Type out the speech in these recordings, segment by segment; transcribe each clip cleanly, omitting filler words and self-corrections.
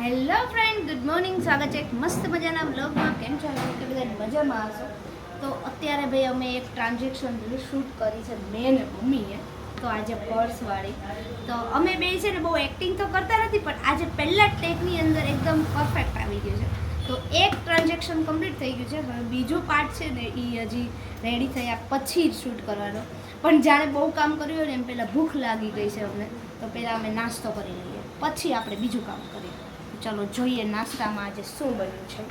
Hello friend, good morning. સ્વાગત છે એક મસ્ત મજાના વ્લોગમાં. કેમ છો? કે બધા મજામાં હશો. તો અત્યારે ભાઈ અમે એક ટ્રાન્ઝેક્શન શૂટ કરી છે મેં ને મમ્મીએ. તો આજે પર્સવાળી તો અમે બે છે ને બહુ એક્ટિંગ તો કરતા નથી, પણ આજે પહેલા જ ટેકની અંદર એકદમ પરફેક્ટ આવી ગયું છે. તો એક ટ્રાન્ઝેક્શન કમ્પ્લીટ થઈ ગયું છે. હવે બીજો પાર્ટ છે ને એ હજી રેડી થયા પછી જ શૂટ કરવાનો. પણ જાણે બહુ કામ કર્યું હોય ને એમ પહેલાં ભૂખ લાગી ગઈ છે અમને, તો પહેલાં અમે નાસ્તો કરી લઈએ, પછી આપણે બીજું કામ કરીએ. ચલો જોઈએ નાસ્તામાં આજે શું બન્યું છે.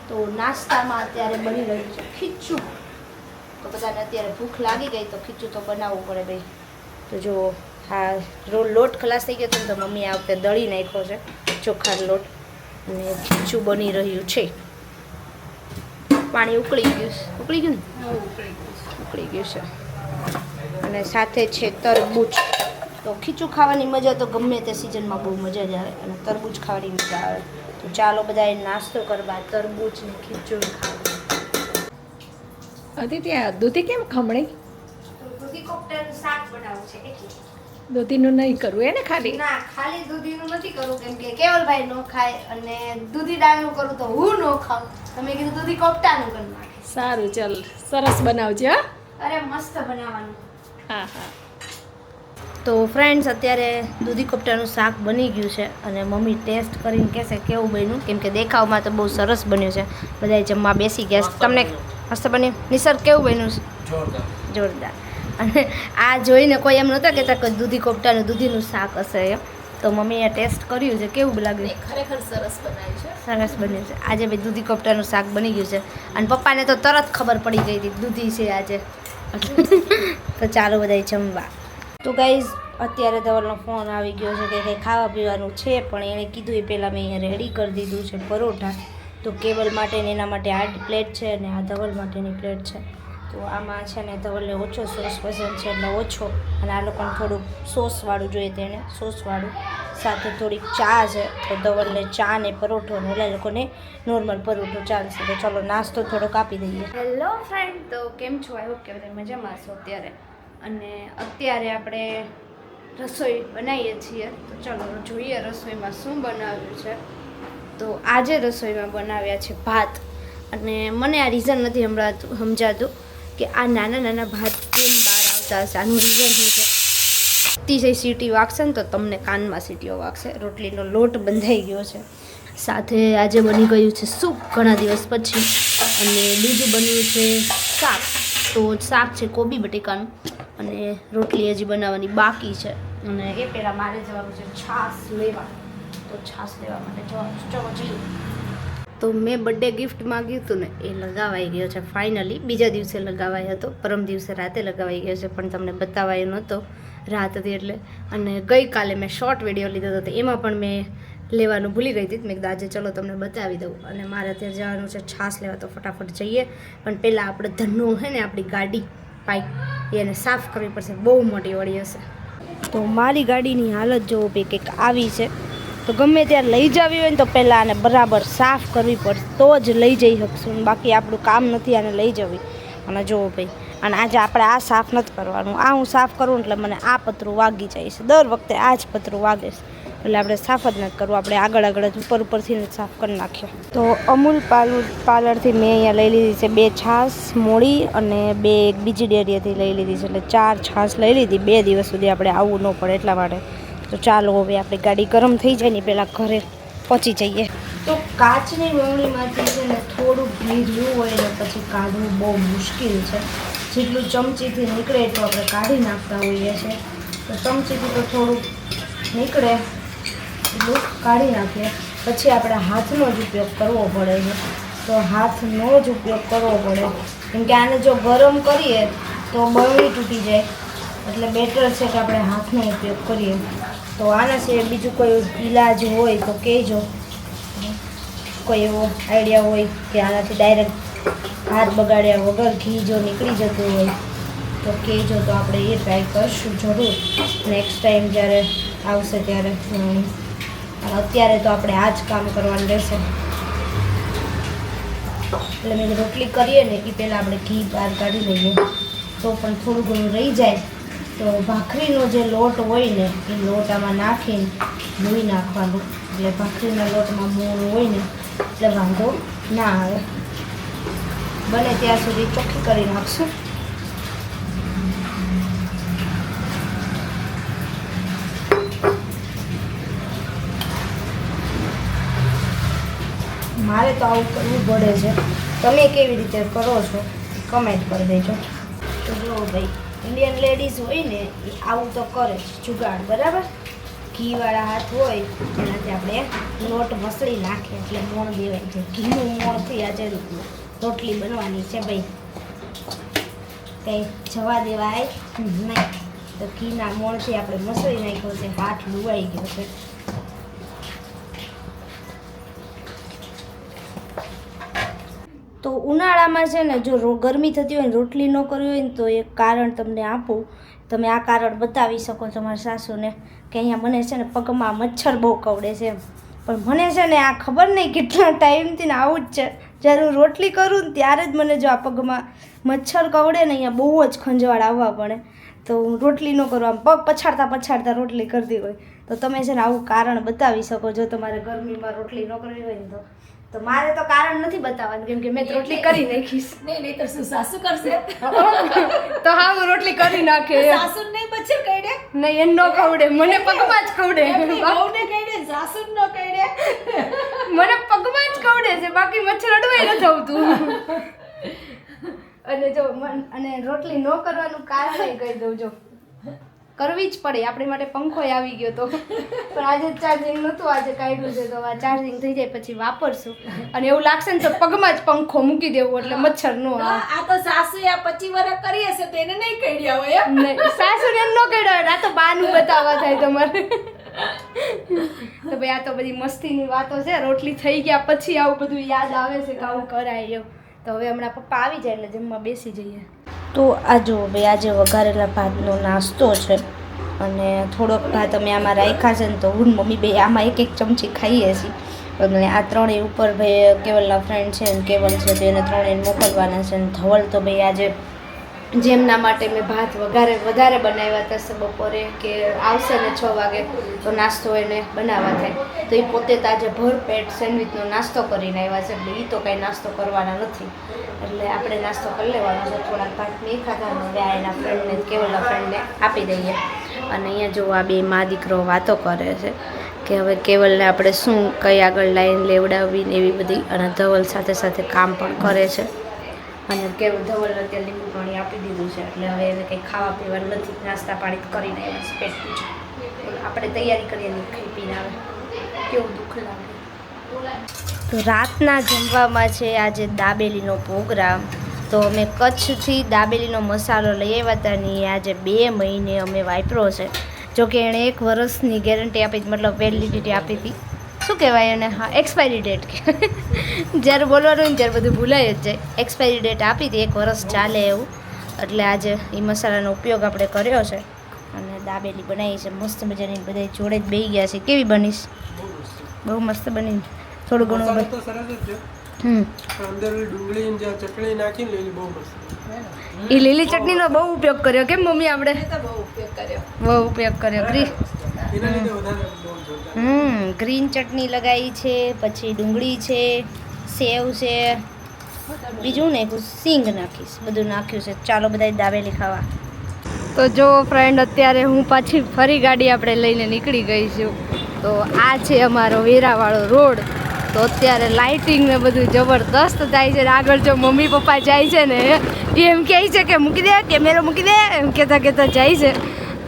તો નાસ્તામાં અત્યારે બની રહ્યું છે ખીચું. તો બધાને અત્યારે ભૂખ લાગી ગઈ તો ખીચું તો બનાવવું પડે ભાઈ. તો જો હા લોટ ખલાસ થઈ ગયો હતો ને, તો મમ્મીએ આ વખતે દળી નાખ્યો છે ચોખાનો લોટ, અને ખીચું બની રહ્યું છે. પાણી ઉકળી ગયું ને ઉકળી ગયું છે. અને સાથે છે તરબૂચ. તો ખીચું ખાવાની મજા તો ગમે તે સિઝનમાં બહુ મજા જ આવે, અને તરબૂચ ખાવાની મજા આવે. તો ચાલો બધાએ નાસ્તો કરવા, તરબૂચ ને ખીચું ખાવા. ત્યાં દૂધી કેમ ખમણી? દૂધી કોફતાનું શાક બનાવવું છે એટલે. દૂધીનું નહીં કરવું એને ખાલી? ના, ખાલી દૂધીનું નથી કરવું, કેમ કે કેવલભાઈ નો ખાય, અને દૂધી દાળનું કરું તો હું નો ખાઉં. તમે કીધું દૂધી કોફતાનું કરી નાખે. સારું, ચાલ સરસ બનાવજો. અરે મસ્ત બનાવવાનું. હા હા. તો ફ્રેન્ડ્સ, અત્યારે દૂધી કોફતાનું શાક બની ગયું છે, અને મમ્મી ટેસ્ટ કરીને કહેશે કેવું બન્યું, કેમ કે દેખાવમાં તો બહુ સરસ બન્યું છે. બધાએ જમવા બેસી ગયા. તમને મસ્ત બન્યું? નિસર્ગ કેવું બન્યું છે? જોરદાર. અને આ જોઈને કોઈ એમ નહોતા કહેતા કે દૂધી કોફતાનું દૂધીનું શાક હશે એમ. તો મમ્મીએ ટેસ્ટ કર્યું છે, કેવું લાગ્યું? ખરેખર સરસ બનાવ્યું છે. સરસ બન્યું છે. આજે ભાઈ દૂધી કોફતાનું શાક બની ગયું છે, અને પપ્પાને તો તરત ખબર પડી ગઈ હતી દૂધી છે આજે. તો ચાલો બધાએ જમવા. તો ગાઈઝ, અત્યારે ધવલનો ફોન આવી ગયો છે કે કંઈ ખાવા પીવાનું છે, પણ એણે કીધું એ પહેલાં મેં અહીંયા રેડી કરી દીધું છે પરોઠા. તો કેવલ માટેની એના માટે આ પ્લેટ છે, અને આ ધવલ માટેની પ્લેટ છે. તો આમાં છે ને ધવલને ઓછો સોસ પસંદ છે એટલે ઓછો, અને આ લોકોને થોડુંક સોસવાળું જોઈએ તેને સોસવાળું. સાથે થોડીક ચા છે, તો ધવલને ચા ને પરોઠો, ને ઓલા લોકોને નોર્મલ પરોઠો ચાલશે. તો ચલો નાસ્તો થોડોક આપી દઈએ. હેલો ફ્રેન્ડ, તો કેમ છો? આઈ હોપ કે બધા મજામાં હશો અત્યારે. અને અત્યારે આપણે રસોઈ બનાવીએ છીએ. તો ચલો જોઈએ રસોઈમાં શું બનાવ્યું છે. તો આજે રસોઈમાં બનાવ્યા છે ભાત. અને મને આ રીઝન નથી સમજાતું કે આ નાના નાના ભાત કેમ બહાર આવતા હશે. આનું રીઝન શું છે? અતિશય સીટી વાગશે ને તો તમને કાનમાં સીટીઓ વાગશે. રોટલીનો લોટ બંધાઈ ગયો છે. સાથે આજે બની ગયું છે સૂપ ઘણા દિવસ પછી, અને બીજું બન્યું છે શાક. તો શાક છે કોબી બટેકાનું, અને રોટલી હજી બનાવવાની બાકી છે. અને એ પહેલાં મારે જવાનું છે છાશ લેવા. તો છાશ લેવા માટે જવાનું છે. ચલો જઈએ. તો મેં બર્થડે ગિફ્ટ માંગ્યું હતું ને, એ લગાવાઈ ગયો છે ફાઇનલી. બીજા દિવસે લગાવાયો હતો, પરમ દિવસે રાતે લગાવાઈ ગયો છે, પણ તમને બતાવાયો નહોતો, રાત હતી એટલે. અને ગઈકાલે મેં શોર્ટ વિડીયો લીધો હતો, તો એમાં પણ મેં લેવાનું ભૂલી ગઈ હતી. મેં કીધું આજે ચલો તમને બતાવી દઉં. અને મારે અત્યારે જવાનું છે છાશ લેવા, તો ફટાફટ જઈએ. પણ પહેલાં આપણે ધનનું છે ને આપણી ગાડી બાઇક એને સાફ કરવી પડશે. બહુ મોટી વળી હશે. તો મારી ગાડીની હાલત જોવો ભાઈ કંઈક આવી છે. તો ગમે ત્યારે લઈ જવી હોય ને તો પહેલાં આને બરાબર સાફ કરવી પડશે, તો જ લઈ જઈ શકશું. બાકી આપણું કામ નથી આને લઈ જવી. અને જોવો ભાઈ, અને આજે આપણે આ સાફ નથી કરવાનું. આ હું સાફ કરું એટલે મને આ પતરું વાગી જાય છે. દર વખતે આ જ પતરું વાગે છે, એટલે આપણે સાફ જ નથી કરવું. આપણે આગળ આગળ જ ઉપરથી જ સાફ કરી નાખીએ. તો અમૂલ પાર્લરથી મેં અહીંયા લઈ લીધી છે 2 છાશ મોળી, અને 2 બીજી ડેરીએથી લઈ લીધી છે. એટલે 4 છાશ લઈ લીધી. 2 દિવસ સુધી આપણે આવવું ન પડે એટલા માટે. તો ચાલો હવે આપણી ગાડી ગરમ થઈ જાય ને પહેલાં ઘરે પહોંચી જઈએ. તો કાચની વવણીમાંથી છે ને થોડું ઘી રહ્યું હોય ને પછી કાઢવું બહુ મુશ્કેલ છે. જેટલું ચમચીથી નીકળે એટલું આપણે કાઢી નાખતા હોઈએ છીએ. તો ચમચીથી તો થોડુંક નીકળે એટલું કાઢી નાખીએ. પછી આપણે હાથનો જ ઉપયોગ કરવો પડે છે. તો હાથનો જ ઉપયોગ કરવો પડે, કેમ કે આને જો ગરમ કરીએ તો બરણી તૂટી જાય. એટલે બેટર છે કે આપણે હાથનો ઉપયોગ કરીએ. તો આના સિવાય બીજું કોઈ ઈલાજ હોય તો કહેજો. કોઈ એવો આઈડિયા હોય કે આનાથી ડાયરેક્ટ હાથ બગાડ્યા વગર ઘી જો નીકળી જતું હોય તો કહેજો. તો આપણે એ ટ્રાય કરશું જરૂર નેક્સ્ટ ટાઈમ જ્યારે આવશે ત્યારે. અત્યારે તો આપણે આ જ કામ કરવાનું રહેશે. એટલે મેં રોટલી કરીએ ને એ પહેલાં આપણે ઘી બહાર કાઢી લઈએ, તો પણ થોડું ઘણું રહી જાય તો ભાખરીનો જે લોટ હોય ને એ લોટ આમાં નાખીને મૂઈ નાખવાનું, એટલે ભાખરીના લોટમાં મૂળ હોય ને એટલે વાંધો ના આવે. બને ત્યાં સુધી ચોખ્ખી કરી નાખશું. મારે તો આવું કરવું પડે છે. તમે કેવી રીતે કરો છો કમેન્ટ કરી દેજો. તો જો ભાઈ, ઇન્ડિયન લેડીઝ હોય ને એ આવું તો કરે જ જુગાડ, બરાબર. ઘીવાળા હાથ હોય એનાથી આપણે લોટ મસળી નાખીએ એટલે મોણ દેવાય છે. ઘીનું મોણથી આજે રોટલી બનવાની છે ભાઈ, કંઈ જવા દેવાય નહીં. તો ઘીના મોણથી આપણે મસળી નાખ્યો છે, હાથ લુવાઈ ગયો છે. તો ઉનાળામાં છે ને જો ગરમી થતી હોય ને રોટલી ન કરવી હોય ને તો એક કારણ તમને આપું. તમે આ કારણ બતાવી શકો તમારા સાસુને કે અહીંયા મને છે ને પગમાં મચ્છર બહુ કવડે છે એમ. પણ મને છે ને આ ખબર નહીં કેટલા ટાઈમથી ને આવું જ છે. જ્યારે હું રોટલી કરું ને ત્યારે જ મને જો આ પગમાં મચ્છર કવડે ને અહીંયા બહુ જ ખંજવાળ આવવા પડે. તો હું રોટલી ન કરું, આમ પગ પછાડતા રોટલી કરતી હોય. તો તમે છે ને આવું કારણ બતાવી શકો જો તમારે ગરમીમાં રોટલી ન કરવી હોય ને તો મારે તો કારણ નથી બતાવવાનું, કેમ કે મેં રોટલી કરી નાખીશ. નહીં તો શું સાસુ કરશે? તો હા, હું રોટલી કરી નાખે. સાસુ નહીં મચ્છર કઈડે? નહીં, એમ ન કવડે, મને પગમાં જ કવડે. બહુને કઈડે, સાસુ ન કઈડે. મને પગમાં જ કવડે છે, બાકી મચ્છર અડવાઈ ન જવતું. અને જો અને રોટલી ન કરવાનું કારણ કહી દઉં, જો કરવી જ પડે આપણી માટે. પંખો આવી ગયો તો પણ આજે ચાર્જિંગ નહોતું, આજે કાઢ્યું છે તો આ ચાર્જિંગ થઈ જાય પછી વાપરશું. અને એવું લાગશે ને તો પગમાં જ પંખો મૂકી દેવો એટલે મચ્છર ન આવે. આ તો સાસુ આ 25 વર્ષ કરી હશે તો એને નહીં કઈડ્યા હોય એમ? નહીં, સાસુને એમ ન કહેવાય, આ તો બાનું બતાવવા થાય તમારે. તો ભાઈ આ તો બધી મસ્તીની વાતો છે. રોટલી થઈ ગયા પછી આવું બધું યાદ આવે છે કે આવું કરાય એવું. તો હવે હમણાં પપ્પા આવી જાય એટલે જમવા બેસી જઈએ. તો આ જો ભાઈ, આજે વઘારેલા ભાતનો નાસ્તો છે અને થોડોક ભાત અમે આમાં રાખ્યા છે ને તો હું મમ્મી બે આમાં એક ચમચી ખાઈએ છીએ. અને આ ત્રણેય ઉપર ભાઈ કેવલના ફ્રેન્ડ છે ને કેવલ છે તો એને ત્રણેય મોકલવાના છે. ને ધવલ તો ભાઈ આજે જેમના માટે મેં ભાત વધારે બનાવ્યા થશે બપોરે કે આવશે ને 6 વાગે તો નાસ્તો એને બનાવવા થાય. તો એ પોતે તો આજે ભરપેટ સેન્ડવિચનો નાસ્તો કરીને આવ્યા છે, એટલે એ તો કાંઈ નાસ્તો કરવાના નથી. એટલે આપણે નાસ્તો કરી લેવાનો છે. થોડાક ભાત મેં ખાધા, હવે આ એના ફ્રેન્ડને કેવલના ફ્રેન્ડને આપી દઈએ. અને અહીંયા જો આ બે મા દીકરો વાતો કરે છે કે હવે કેવલને આપણે શું કઈ આગળ લાઈન લેવડાવવી ને એવી બધી. અને ધવલ સાથે સાથે કામ પણ કરે છે. અને કેવું ધવલને અત્યારે લીંબુ પાણી આપી દીધું છે એટલે હવે એને કંઈ ખાવા પીવાનું નથી, નાસ્તા પાણી કરીને આવ્યા છે પેટ પૂછે. આપણે તૈયારી કરીએ ને ખાઈ પીને આવે, કેવું દુઃખ લાગે. તો રાતના જમવામાં છે આજે દાબેલીનો પ્રોગ્રામ. તો અમે કચ્છથી દાબેલીનો મસાલો લઈ આવ્યા હતા ને આજે 2 મહિને અમે વાપર્યો છે. જોકે એણે 1 વર્ષની ગેરંટી આપી, મતલબ વેલિડિટી આપી હતી. શું કહેવાય એને? હા, એક્સપાયરી ડેટ. જ્યારે બોલવાનું હોય ને ત્યારે બધું ભૂલાઈ જ જાય. એક્સપાયરી ડેટ આપી હતી, 1 વર્ષ ચાલે એવું. એટલે આજે એ મસાલાનો ઉપયોગ આપણે કર્યો છે અને દાબેલી બનાવી છે મસ્ત મજાની. બધા જોડે જ બેસી ગયા છે. કેવી બનીશ? બહુ મસ્ત બની. થોડું ઘણું તો સરસ જ છે. અંદર ડુંગળી જે ચટણી નાખી ને બહુ મસ્ત. એ લીલી ચટણીનો બહુ ઉપયોગ કર્યો કેમ મમ્મી? આપણે બહુ ઉપયોગ કર્યો. એના લીધે વધારે બહુ જોરદાર. ગ્રીન ચટણી લગાવી છે, પછી ડુંગળી છે, સેવ છે, બીજું ને સિંગ નાખીશ, બધું નાખ્યું છે. ચાલો બધા દાબેલી ખાવા. તો જો ફ્રેન્ડ, અત્યારે હું પાછી ફરી ગાડી આપણે લઈને નીકળી ગઈ છું. તો આ છે અમારો વેરાવાળો રોડ. તો અત્યારે લાઇટિંગ ને બધું જબરદસ્ત થાય છે. આગળ જો મમ્મી પપ્પા જાય છે ને એમ કહે છે કે મૂકી દે, કેમેરો મૂકી દે, એમ કહેતા જાય છે.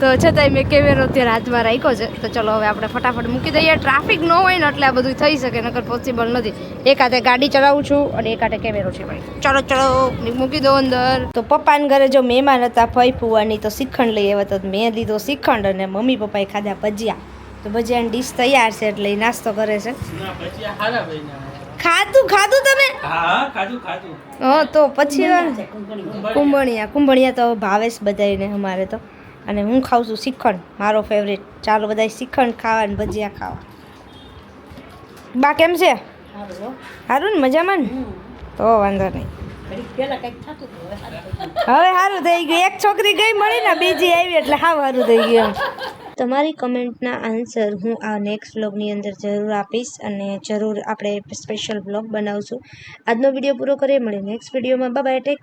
તો છતાંય મેં કેમેરો અત્યારે હાથમાં રાખ્યો છે. તો ચલો હવે આપણે ફટાફટ મૂકી દઈએ. ટ્રાફિક ન હોય ને એટલે આ બધું થઈ શકે, નકર પોસિબલ નથી. એક હાથે ગાડી ચલાવું છું અને એક હાથે કેમેરો છે ભાઈ. ચલો મૂકી દો અંદર. તો પપ્પાને ઘરે જો મહેમાન હતા ફઈ ફુવાની તો શ્રીખંડ લઈ આવ્યા તો મેં લીધો શ્રીખંડ અને મમ્મી પપ્પાએ ખાધા ભજીયા. તો ભજીયાની ડીશ તૈયાર છે એટલે એ નાસ્તો કરે છે. ખાધું તમે? હા, ખાધું. હા, તો પછી કુંભણિયા તો ભાવેશ બધાને અમારે તો. અને હું ખાઉં છું શ્રીખંડ, મારો ફેવરેટ. ચાલો બધા શ્રીખંડ ખાવા અને ભજીયા ખાવા. બા કેમ છે? સારું ને? મજામાં ને? તો વાંધો નહીં. હવે સારું થઈ ગયું. એક છોકરી ગઈ મળી ને બીજી આવી એટલે હાવ સારું થઈ ગયું. તમારી કમેન્ટના આન્સર હું આ નેક્સ્ટ વ્લોગની અંદર જરૂર આપીશ અને જરૂર આપણે સ્પેશિયલ વ્લોગ બનાવશું. આજનો વિડીયો પૂરો કરીએ, મળીએ નેક્સ્ટ વિડીયોમાં. Bye bye, tech